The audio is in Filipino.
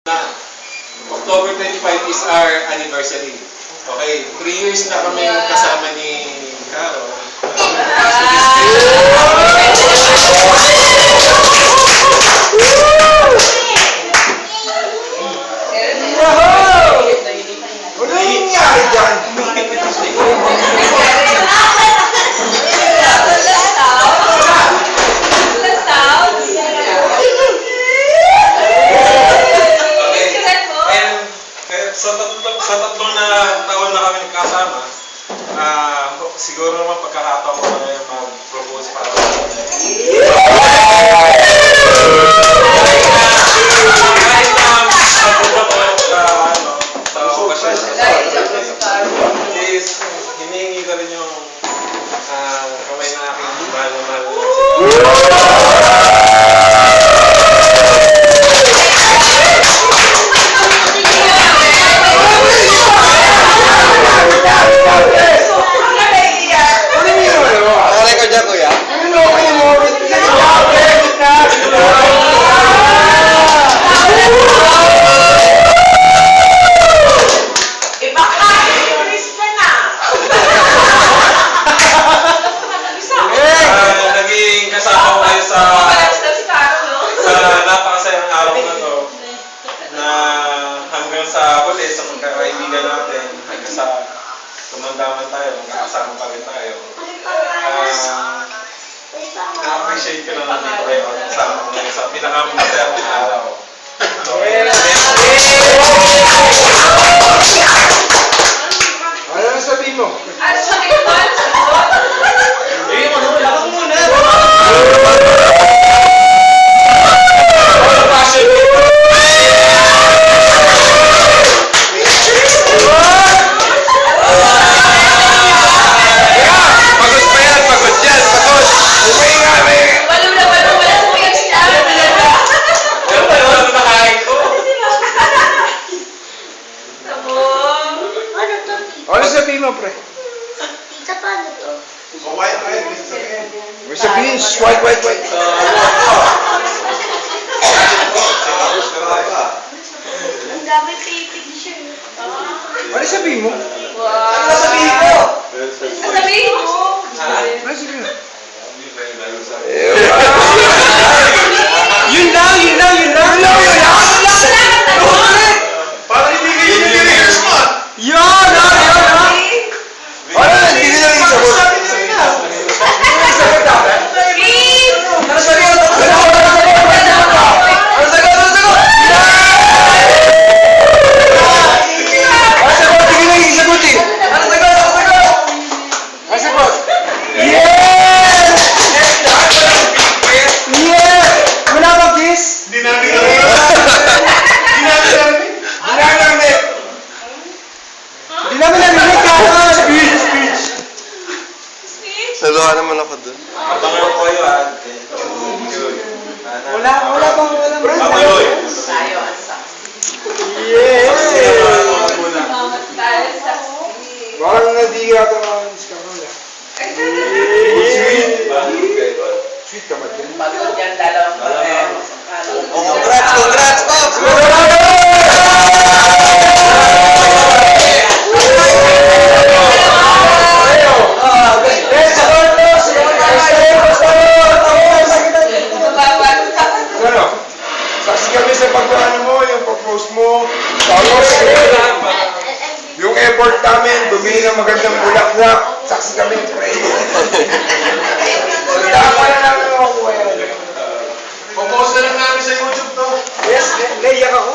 October 25 is our anniversary. Okay, 3 years na kami kasama ni Caro. Ano yung nangyari dyan? Sa tatlong na taon na kami kasama, siguro naman pagkakataon ko na yung mag-propose para sa okasyon is hinihingi ko rin yung kamay na aking mahal na mahal. Sa huli, sa pagkakaibigan natin, hanggang sa tumandaman tayo, magkakasama pa rin tayo. Na-appreciate ko naman dito kayo kasama ko ngayon sa pinakamasaya kong araw. Ano na sabihin mo? Ano sabihin mo? Hindi mo, lakad muna! Ano sabihin mo, pre? Tita, paano to? May sabihin, white. Ang dami picture. Ano sabihin mo? Wow. Ano sabihin mo? Ano sabihin mo? Ano sabihin mo? Yun lang! Parang hindi kayo nag-rehearse mo! Yan! Ano? Hindi nyo lang isagot? Ano sagot namin? Ano sagot? Ano sagot? Hindi nyo lang isagot eh! Ano sagot? Ano sagot? Yes! Yes! Wala bang kiss? Hindi namin narinig ka! Speech! Saluhan naman ako dun. Abangan ko kayo ha. Wala bang Babaloy. Tayo ang saksi. Yes! Tayo sa Parang nadiga ito mga iskarola. Sweet ka ba dyan? Pagod yan, dalawang pareho. Congrats, Pops! Saksi kami sa pag-ano mo, yung pag-post mo. Tapos, yung effort namin, bumili ng magandang bulaklak. Saksi kami, pre. Tama na namin makukuha yan. Popost na lang namin sa YouTube to. Yes, naiyak ako.